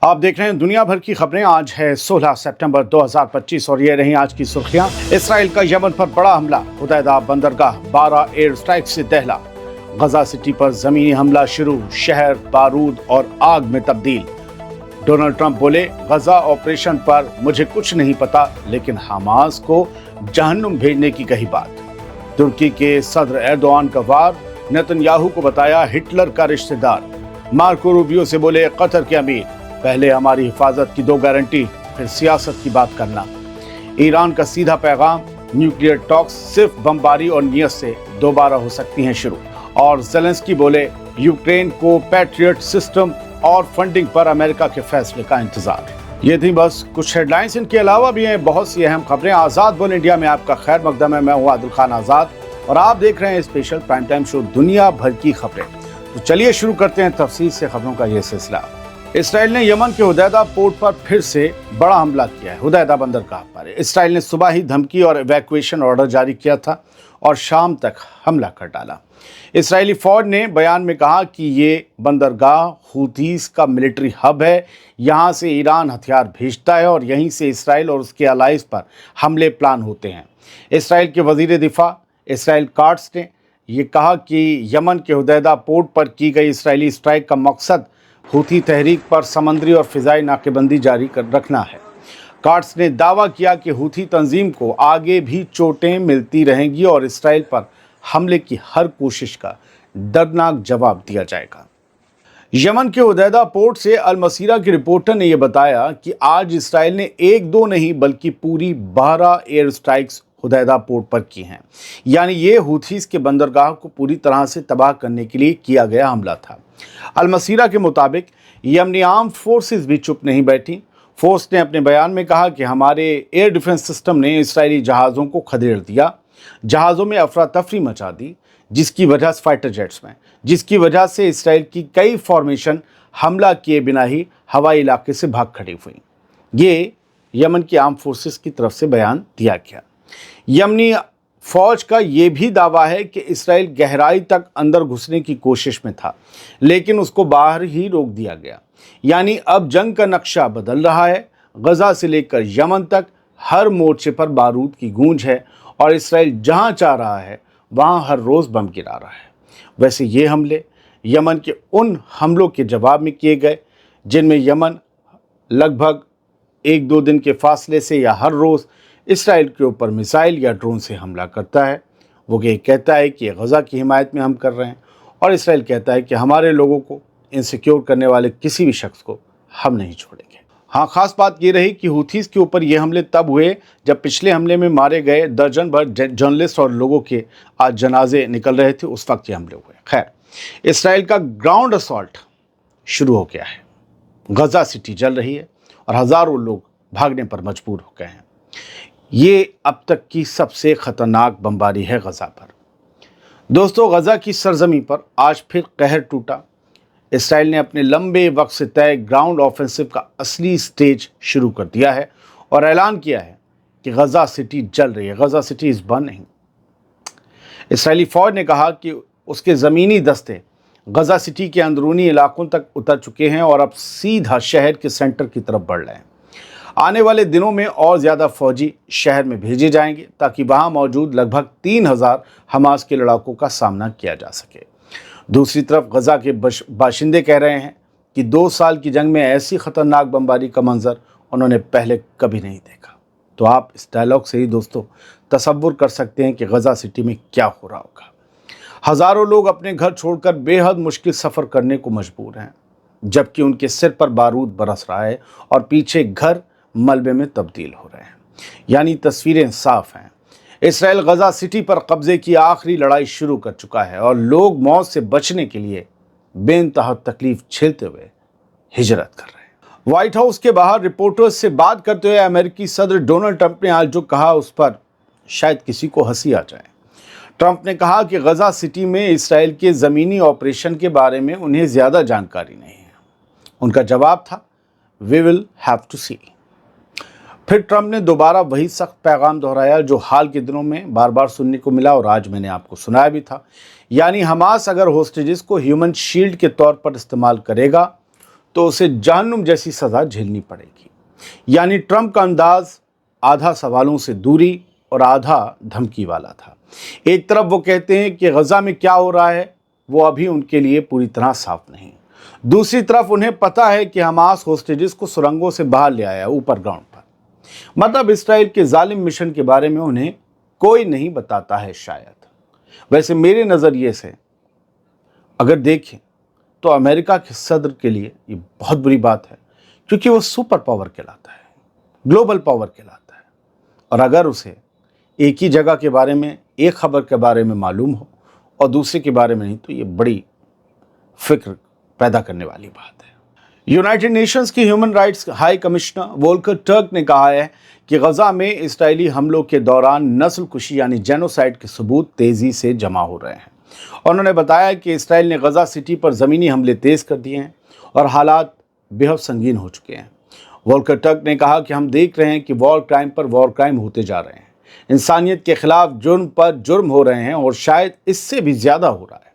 आप देख रहे हैं दुनिया भर की खबरें। आज है 16 सितंबर 2025 और ये रही आज की सुर्खियां। इसराइल का यमन पर बड़ा हमला, हुदैदा बंदरगाह 12 एयर स्ट्राइक से दहला। गजा सिटी पर जमीनी हमला शुरू, शहर बारूद और आग में तब्दील। डोनाल्ड ट्रंप बोले, गजा ऑपरेशन पर मुझे कुछ नहीं पता, लेकिन हमास को जहन्नुम भेजने की कही बात। तुर्की के सदर एर्दोआन का वार, नेतन्याहू को बताया हिटलर का रिश्तेदार। मार्को रूबियो से बोले, कतर के अमीर, पहले हमारी हिफाजत की दो गारंटी, फिर सियासत की बात करना। ईरान का सीधा पैगाम, न्यूक्लियर टॉक्स सिर्फ बमबारी और नियत से दोबारा हो सकती हैं शुरू। और ज़ेलेंस्की बोले, यूक्रेन को पैट्रियट सिस्टम और फंडिंग पर अमेरिका के फैसले का इंतजार। ये थी बस कुछ हेडलाइंस। इनके अलावा भी हैं बहुत सी अहम खबरें। आज़ाद बोल इंडिया में आपका खैर मकदम है। मैं हूँ आदिल खान आज़ाद और आप देख रहे हैं स्पेशल प्राइम टाइम शो दुनिया भर की खबरें। तो चलिए शुरू करते हैं तफसील से खबरों का ये सिलसिला। इसराइल ने यमन के हुदैदा पोर्ट पर फिर से बड़ा हमला किया है। हुदैदा बंदरगाह पर इसराइल ने सुबह ही धमकी और इवैक्यूएशन ऑर्डर जारी किया था और शाम तक हमला कर डाला। इसराइली फौज ने बयान में कहा कि ये बंदरगाह हूथीस का मिलिट्री हब है। यहाँ से ईरान हथियार भेजता है और यहीं से इसराइल और उसके अलाइज पर हमले प्लान होते हैं। इसराइल के वजीर दिफा इसराइल काट्स ने ये कहा कि यमन के हुदैदा पोर्ट पर की गई इसराइली स्ट्राइक का मकसद हूथी तहरीक पर समंदरी और फिजाई नाकेबंदी जारी कर रखना है। काट्स ने दावा किया कि हूथी तंजीम को आगे भी चोटें मिलती रहेंगी और इसराइल पर हमले की हर कोशिश का दर्दनाक जवाब दिया जाएगा। यमन के हुदैदा पोर्ट से अल मसीरा की रिपोर्टर ने यह बताया कि आज इसराइल ने एक दो नहीं बल्कि पूरी 12 एयर स्ट्राइक्स हुदैदा पोर्ट पर की हैं। यानी ये हूथीस के बंदरगाह को पूरी तरह से तबाह करने के लिए किया गया हमला था। अल मसीरा के मुताबिक यमनी आर्म्ड फोर्सेस भी चुप नहीं बैठी। फोर्स ने अपने बयान में कहा कि हमारे एयर डिफेंस सिस्टम ने इसराइली जहाज़ों को खदेड़ दिया। जहाज़ों में अफरा तफरी मचा दी, जिसकी वजह से फाइटर जेट्स में जिसकी वजह से इसराइल की कई फॉर्मेशन हमला किए बिना ही हवाई इलाके से भाग खड़ी हुई। ये यमन की आर्म फोर्सेस की तरफ से बयान दिया गया। यमनी फौज का ये भी दावा है कि इसराइल गहराई तक अंदर घुसने की कोशिश में था, लेकिन उसको बाहर ही रोक दिया गया। यानी अब जंग का नक्शा बदल रहा है। गजा से लेकर यमन तक हर मोर्चे पर बारूद की गूंज है और इसराइल जहां चाह रहा है वहां हर रोज़ बम गिरा रहा है। वैसे ये हमले यमन के उन हमलों के जवाब में किए गए जिनमें यमन लगभग एक दो दिन के फासले से या हर रोज़ इसराइल के ऊपर मिसाइल या ड्रोन से हमला करता है। वो ये कहता है कि गजा की हिमायत में हम कर रहे हैं और इसराइल कहता है कि हमारे लोगों को इनसिक्योर करने वाले किसी भी शख्स को हम नहीं छोड़ेंगे। हाँ, ख़ास बात ये रही कि हूथीस के ऊपर ये हमले तब हुए जब पिछले हमले में मारे गए दर्जन भर जर्नलिस्ट और लोगों के आज जनाजे निकल रहे थे, उस वक्त ये हमले हुए। खैर, इसराइल का ग्राउंड असॉल्ट शुरू हो गया है। गजा सिटी जल रही है और हज़ारों लोग भागने पर मजबूर हो गए हैं। ये अब तक की सबसे ख़तरनाक बमबारी है गजा पर। दोस्तों, गजा की सरजमी पर आज फिर कहर टूटा। इसराइल ने अपने लंबे वक्त से तय ग्राउंड ऑफेंसिव का असली स्टेज शुरू कर दिया है और ऐलान किया है कि गजा सिटी जल रही है। गजा सिटी इज़ बर्निंग। इसराइली फ़ौज ने कहा कि उसके ज़मीनी दस्ते गजा सिटी के अंदरूनी इलाकों तक उतर चुके हैं और अब सीधा शहर के सेंटर की तरफ बढ़ रहे हैं। आने वाले दिनों में और ज़्यादा फौजी शहर में भेजे जाएंगे ताकि वहां मौजूद लगभग 3000 हमास के लड़ाकों का सामना किया जा सके। दूसरी तरफ गजा के बाशिंदे कह रहे हैं कि 2 साल की जंग में ऐसी ख़तरनाक बमबारी का मंजर उन्होंने पहले कभी नहीं देखा। तो आप इस डायलॉग से ही दोस्तों तसव्वुर कर सकते हैं कि गजा सिटी में क्या हो रहा होगा। हज़ारों लोग अपने घर छोड़कर बेहद मुश्किल सफ़र करने को मजबूर हैं, जबकि उनके सिर पर बारूद बरस रहा है और पीछे घर मलबे में तब्दील हो रहे हैं। यानी तस्वीरें साफ हैं। इसराइल गजा सिटी पर कब्जे की आखिरी लड़ाई शुरू कर चुका है और लोग मौत से बचने के लिए बेइंतहा तकलीफ झेलते हुए हिजरत कर रहे हैं। व्हाइट हाउस के बाहर रिपोर्टर्स से बात करते हुए अमेरिकी सदर डोनाल्ड ट्रंप ने आज जो कहा उस पर शायद किसी को हंसी आ जाए। ट्रंप ने कहा कि गजा सिटी में इसराइल के ज़मीनी ऑपरेशन के बारे में उन्हें ज़्यादा जानकारी नहीं है। उनका जवाब था, वी विल हैव टू सी। फिर ट्रंप ने दोबारा वही सख्त पैगाम दोहराया जो हाल के दिनों में बार बार सुनने को मिला और आज मैंने आपको सुनाया भी था। यानी हमास अगर होस्टेजेस को ह्यूमन शील्ड के तौर पर इस्तेमाल करेगा तो उसे जहन्नुम जैसी सज़ा झेलनी पड़ेगी। यानी ट्रंप का अंदाज आधा सवालों से दूरी और आधा धमकी वाला था। एक तरफ वो कहते हैं कि गज़ा में क्या हो रहा है वो अभी उनके लिए पूरी तरह साफ नहीं, दूसरी तरफ उन्हें पता है कि हमास होस्टेजेस को सुरंगों से बाहर ले आया ऊपर ग्राउंड पर। मतलब इसराइल के जालिम मिशन के बारे में उन्हें कोई नहीं बताता है शायद। वैसे मेरे नज़रिए से अगर देखें तो अमेरिका के सदर के लिए ये बहुत बुरी बात है, क्योंकि वो सुपर पावर कहलाता है, ग्लोबल पावर कहलाता है, और अगर उसे एक ही जगह के बारे में, एक खबर के बारे में मालूम हो और दूसरे के बारे में नहीं, तो ये बड़ी फिक्र पैदा करने वाली बात है। यूनाइटेड नेशंस की human rights high commissioner Volker Turk ने कहा है कि गज़ा में इस्राएली हमलों के दौरान नस्लकुशी यानी जेनोसाइड के सबूत तेज़ी से जमा हो रहे हैं। और उन्होंने बताया कि इसराइल ने गज़ा सिटी पर ज़मीनी हमले तेज़ कर दिए हैं और हालात बेहद संगीन हो चुके हैं। वोल्कर टर्क ने कहा कि हम देख रहे हैं कि वॉर क्राइम पर वॉर क्राइम होते जा रहे हैं, इंसानियत के खिलाफ जुर्म पर जुर्म हो रहे हैं और शायद इससे भी ज़्यादा हो रहा है।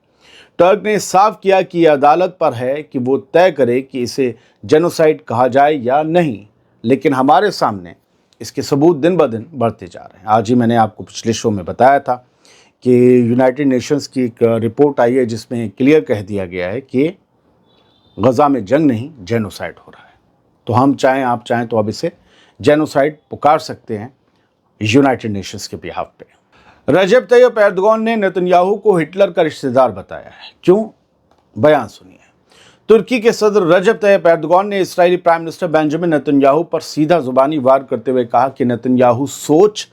टर्क ने साफ किया कि यह अदालत पर है कि वो तय करे कि इसे जेनोसाइड कहा जाए या नहीं, लेकिन हमारे सामने इसके सबूत दिन ब दिन बढ़ते जा रहे हैं। आज ही मैंने आपको पिछले शो में बताया था कि यूनाइटेड नेशंस की एक रिपोर्ट आई है जिसमें क्लियर कह दिया गया है कि गज़ा में जंग नहीं, जेनोसाइड हो रहा है। तो हम चाहें, आप चाहें तो अब इसे जेनोसाइड पुकार सकते हैं यूनाइटेड नेशंस के बिहाफ पे। रजब तैयब एर्दोगान ने नेतन्याहू को हिटलर का रिश्तेदार बताया है। क्यों? बयान सुनिए। तुर्की के सदर रजब तैयब एर्दोगान ने इस्राएली प्राइम मिनिस्टर बेंजामिन नेतन्याहू पर सीधा जुबानी वार करते हुए कहा कि नेतन्याहू सोच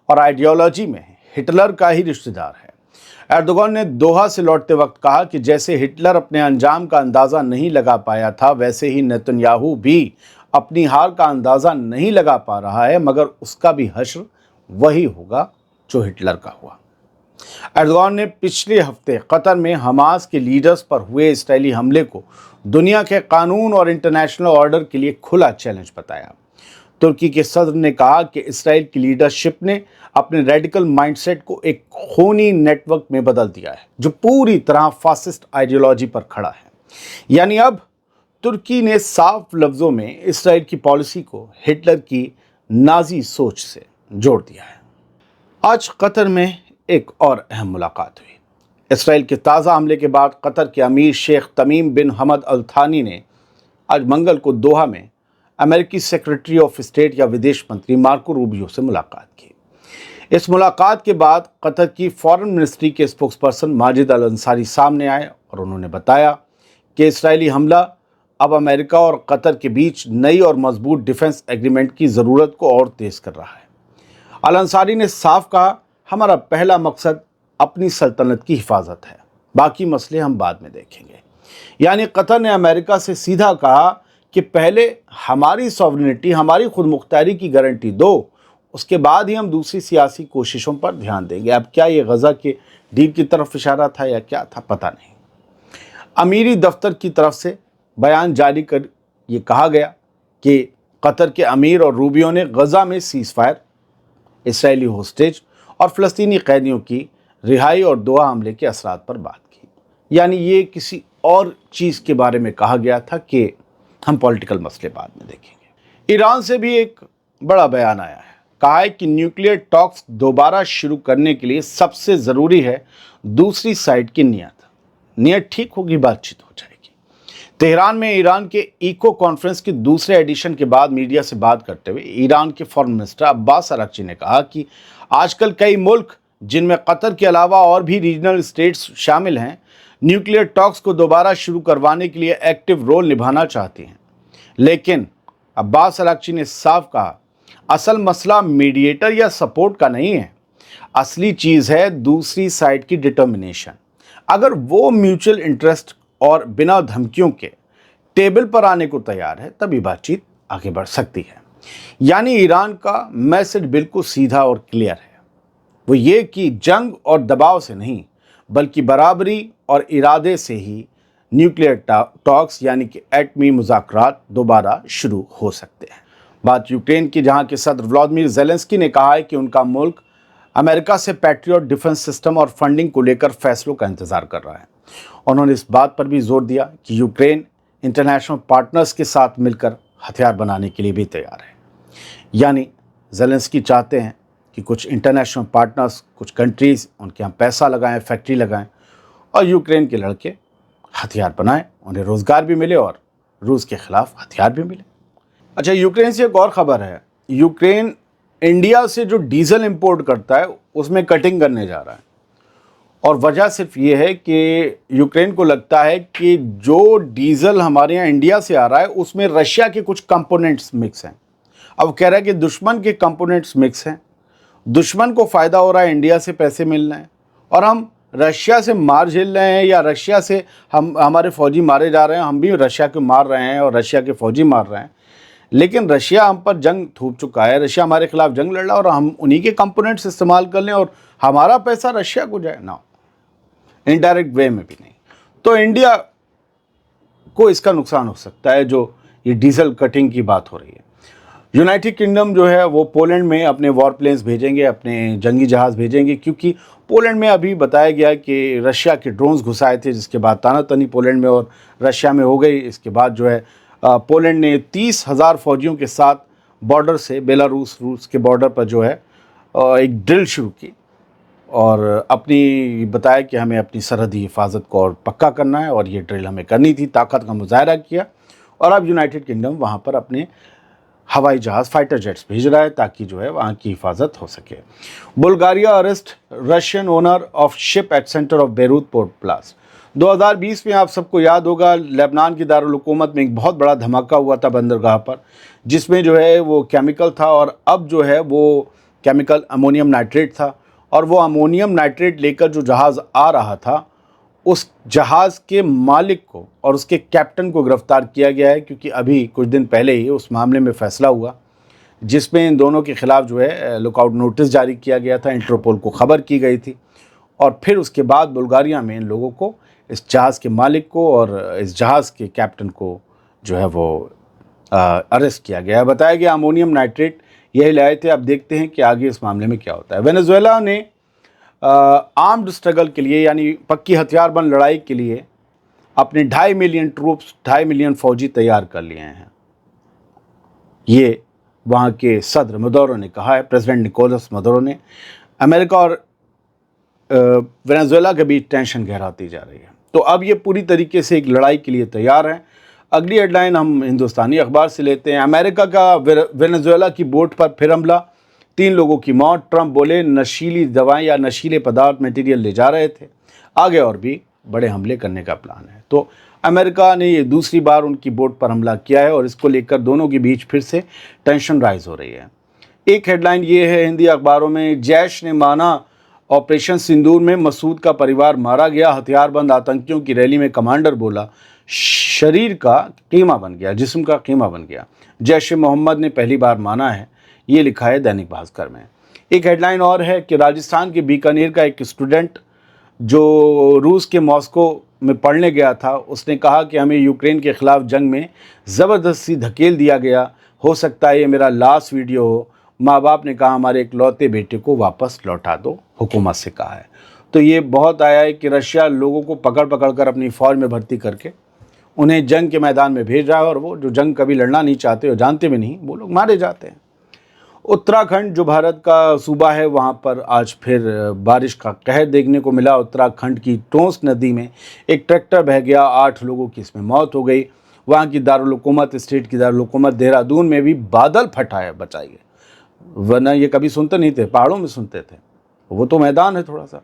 और आइडियोलॉजी में हिटलर का ही रिश्तेदार है। एर्दोगान ने दोहा से लौटते वक्त कहा कि जैसे हिटलर अपने अंजाम का अंदाज़ा नहीं लगा पाया था, वैसे ही नेतन्याहू भी अपनी हार का अंदाज़ा नहीं लगा पा रहा है, मगर उसका भी हश्र वही होगा जो हिटलर का हुआ। एर्दोगान ने पिछले हफ्ते कतर में हमास के लीडर्स पर हुए इस्राएली हमले को दुनिया के कानून और इंटरनेशनल ऑर्डर के लिए खुला चैलेंज बताया। तुर्की के सदर ने कहा कि इसराइल की लीडरशिप ने अपने रेडिकल माइंडसेट को एक खूनी नेटवर्क में बदल दिया है जो पूरी तरह फासिस्ट आइडियोलॉजी पर खड़ा है। यानी अब तुर्की ने साफ लफ्ज़ों में इसराइल की पॉलिसी को हिटलर की नाजी सोच से जोड़ दिया है। आज कतर में एक और अहम मुलाकात हुई। इसराइल के ताज़ा हमले के बाद कतर के अमीर शेख तमीम बिन हमद अल थानी ने आज मंगल को दोहा में अमेरिकी सेक्रेटरी ऑफ स्टेट या विदेश मंत्री मार्को रूबियो से मुलाकात की। इस मुलाकात के बाद कतर की फॉरेन मिनिस्ट्री के स्पोक्सपर्सन माजिद अल अंसारी सामने आए और उन्होंने बताया कि इस्राएली हमला अब अमेरिका और कतर के बीच नई और मजबूत डिफेंस एग्रीमेंट की ज़रूरत को और तेज़ कर रहा है। अल अंसारी ने साफ कहा, हमारा पहला मकसद अपनी सल्तनत की हिफाजत है, बाकी मसले हम बाद में देखेंगे। यानी कतर ने अमेरिका से सीधा कहा कि पहले हमारी सॉवरेनिटी, हमारी खुद मुख्तारी की गारंटी दो, उसके बाद ही हम दूसरी सियासी कोशिशों पर ध्यान देंगे। अब क्या ये गज़ा के डील की तरफ इशारा था या क्या था, पता नहीं। अमीरी दफ्तर की तरफ से बयान जारी कर ये कहा गया कि कतर के अमीर और रूबियो ने गज़ा में सीज़फायर, इसराइली होस्टेज और फ़लस्तीनी कैदियों की रिहाई और दोहा हमले के असरात पर बात की। यानी ये किसी और चीज़ के बारे में कहा गया था कि हम पॉलिटिकल मसले बाद में देखेंगे। ईरान से भी एक बड़ा बयान आया है। कहा है कि न्यूक्लियर टॉक्स दोबारा शुरू करने के लिए सबसे ज़रूरी है दूसरी साइड की नीयत ठीक होगी, बातचीत हो जाएगी। तेहरान में ईरान के इको कॉन्फ्रेंस के दूसरे एडिशन के बाद मीडिया से बात करते हुए ईरान के फॉरेन मिनिस्टर अब्बास अरागची ने कहा कि आजकल कई मुल्क, जिनमें कतर के अलावा और भी रीजनल स्टेट्स शामिल हैं, न्यूक्लियर टॉक्स को दोबारा शुरू करवाने के लिए एक्टिव रोल निभाना चाहती हैं। लेकिन अब्बास अरागची ने साफ कहा, असल मसला मीडिएटर या सपोर्ट का नहीं है, असली चीज़ है दूसरी साइड की डिटर्मिनेशन। अगर वो म्यूचुअल इंटरेस्ट और बिना धमकियों के टेबल पर आने को तैयार है, तभी बातचीत आगे बढ़ सकती है। यानी ईरान का मैसेज बिल्कुल सीधा और क्लियर है, वो ये कि जंग और दबाव से नहीं बल्कि बराबरी और इरादे से ही न्यूक्लियर टॉक्स यानी कि एटमी मुज़ाकरात दोबारा शुरू हो सकते हैं। बात यूक्रेन की, जहां के सदर व्लादिमीर ज़ेलेंस्की ने कहा है कि उनका मुल्क अमेरिका से पैट्रियट डिफेंस सिस्टम और फंडिंग को लेकर फैसलों का इंतज़ार कर रहा है। उन्होंने इस बात पर भी जोर दिया कि यूक्रेन इंटरनेशनल पार्टनर्स के साथ मिलकर हथियार बनाने के लिए भी तैयार है। यानी ज़ेलेंस्की चाहते हैं कि कुछ इंटरनेशनल पार्टनर्स, कुछ कंट्रीज़ उनके यहाँ पैसा लगाएं, फैक्ट्री लगाएं और यूक्रेन के लड़के हथियार बनाएं, उन्हें रोज़गार भी मिले और रूस के ख़िलाफ़ हथियार भी मिले। अच्छा, यूक्रेन से एक और ख़बर है। यूक्रेन इंडिया से जो डीजल इंपोर्ट करता है उसमें कटिंग करने जा रहा है, और वजह सिर्फ ये है कि यूक्रेन को लगता है कि जो डीजल हमारे यहाँ इंडिया से आ रहा है उसमें रशिया के कुछ कंपोनेंट्स मिक्स हैं। अब कह रहा है कि दुश्मन के कंपोनेंट्स मिक्स हैं, दुश्मन को फ़ायदा हो रहा है, इंडिया से पैसे मिल रहे हैं और हम रशिया से मार झेल रहे हैं, या रशिया से हमारे फ़ौजी मारे जा रहे हैं, हम भी रशिया को मार रहे हैं और रशिया के फ़ौजी मार रहे हैं। लेकिन रशिया हम पर जंग थोप चुका है, रशिया हमारे खिलाफ जंग लड़ रहा है और हम उन्हीं के कंपोनेंट्स इस्तेमाल कर लें और हमारा पैसा रशिया को जाए ना, इनडायरेक्ट वे में भी नहीं। तो इंडिया को इसका नुकसान हो सकता है जो ये डीजल कटिंग की बात हो रही है। यूनाइटेड किंगडम जो है वो पोलैंड में अपने वॉर प्लेन्स भेजेंगे, अपने जंगी जहाज़ भेजेंगे, क्योंकि पोलैंड में अभी बताया गया कि रशिया के ड्रोन्स घुसाए थे, जिसके बाद तानातनी पोलैंड में और रशिया में हो गई। इसके बाद जो है पोलैंड ने 30,000 फौजियों के साथ बॉर्डर से बेलारूस रूस के बॉर्डर पर जो है एक ड्रिल शुरू की और अपनी बताया कि हमें अपनी सरहदी हिफाजत को और पक्का करना है और ये ड्रिल हमें करनी थी, ताकत का मुजाहरा किया। और अब यूनाइटेड किंगडम वहाँ पर अपने हवाई जहाज़, फाइटर जेट्स भेज रहा है ताकि जो है वहाँ की हिफाजत हो सके। Bulgaria arrest Russian owner of ship at centre of Beirut port blast. 2020 में आप सबको याद होगा, लेबनान की दारुल हुकूमत में एक बहुत बड़ा धमाका हुआ था बंदरगाह पर, जिसमें जो है वो केमिकल था और अब जो है वो केमिकल अमोनियम नाइट्रेट था। और वो अमोनियम नाइट्रेट लेकर जो जहाज़ आ रहा था, उस जहाज़ के मालिक को और उसके कैप्टन को गिरफ़्तार किया गया है, क्योंकि अभी कुछ दिन पहले ही उस मामले में फ़ैसला हुआ जिसमें इन दोनों के ख़िलाफ़ जो है लुकआउट नोटिस जारी किया गया था, इंटरपोल को ख़बर की गई थी। और फिर उसके बाद बुल्गारिया में इन लोगों को, इस जहाज़ के मालिक को और इस जहाज़ के कैप्टन को जो है वो अरेस्ट किया गया है। बताया गया अमोनियम नाइट्रेट यही लाए थे। अब देखते हैं कि आगे इस मामले में क्या होता है। वेनेजुएला ने आर्म्ड स्ट्रगल के लिए, यानी पक्की हथियारबंद लड़ाई के लिए अपने 2.5 मिलियन ट्रूप्स, 2.5 मिलियन फौजी तैयार कर लिए हैं। ये वहाँ के सदर मदुरो ने कहा है, प्रेसिडेंट निकोलस मदुरो ने। अमेरिका और वेनेजुएला के बीच टेंशन गहराती जा रही है, तो अब ये पूरी तरीके से एक लड़ाई के लिए तैयार हैं। अगली हेडलाइन हम हिंदुस्तानी अखबार से लेते हैं। अमेरिका का वेनेजुएला की बोट पर फिर हमला, 3 लोगों की मौत। ट्रंप बोले नशीली दवाएं या नशीले पदार्थ मटेरियल ले जा रहे थे, आगे और भी बड़े हमले करने का प्लान है। तो अमेरिका ने ये दूसरी बार उनकी बोट पर हमला किया है और इसको लेकर दोनों के बीच फिर से टेंशन राइज हो रही है। एक हेडलाइन ये है हिंदी अखबारों में, जैश ने माना ऑपरेशन सिंदूर में मसूद का परिवार मारा गया, हथियारबंद आतंकियों की रैली में कमांडर बोला शरीर का कीमा बन गया, जिस्म का कीमा बन गया। जैश ए मोहम्मद ने पहली बार माना है, ये लिखा है दैनिक भास्कर में। एक हेडलाइन और है कि राजस्थान के बीकानेर का एक स्टूडेंट जो रूस के मॉस्को में पढ़ने गया था, उसने कहा कि हमें यूक्रेन के ख़िलाफ़ जंग में ज़बरदस्ती धकेल दिया गया, हो सकता है ये मेरा लास्ट वीडियो हो। माँ बाप ने कहा हमारे इकलौते बेटे को वापस लौटा दो, हुकूमत से कहा है। तो ये बहुत आया है कि रशिया लोगों को पकड़ पकड़ कर अपनी फ़ौज में भर्ती करके उन्हें जंग के मैदान में भेज रहा है, और वो जो जंग कभी लड़ना नहीं चाहते और जानते भी नहीं, वो लोग मारे जाते हैं। उत्तराखंड जो भारत का सूबा है, वहाँ पर आज फिर बारिश का कहर देखने को मिला। उत्तराखंड की टोंस नदी में एक ट्रैक्टर बह गया, 8 लोगों की इसमें मौत हो गई। वहाँ की दारुल हुकूमत, स्टेट की दारुल हुकूमत देहरादून में भी बादल फटा है, बचाइए, वरना ये कभी सुनते नहीं थे, पहाड़ों में सुनते थे, वो तो मैदान है थोड़ा सा।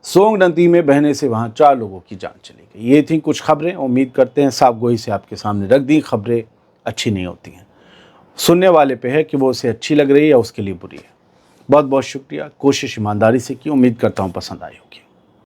सोंग नदी में बहने से वहाँ 4 लोगों की जान चली गई। ये थी कुछ खबरें, उम्मीद करते हैं साफ गोई से आपके सामने रख दी। खबरें अच्छी नहीं होती हैं, सुनने वाले पे है कि वो उसे अच्छी लग रही है या उसके लिए बुरी है। बहुत बहुत शुक्रिया, कोशिश ईमानदारी से की, उम्मीद करता हूँ पसंद आई होगी।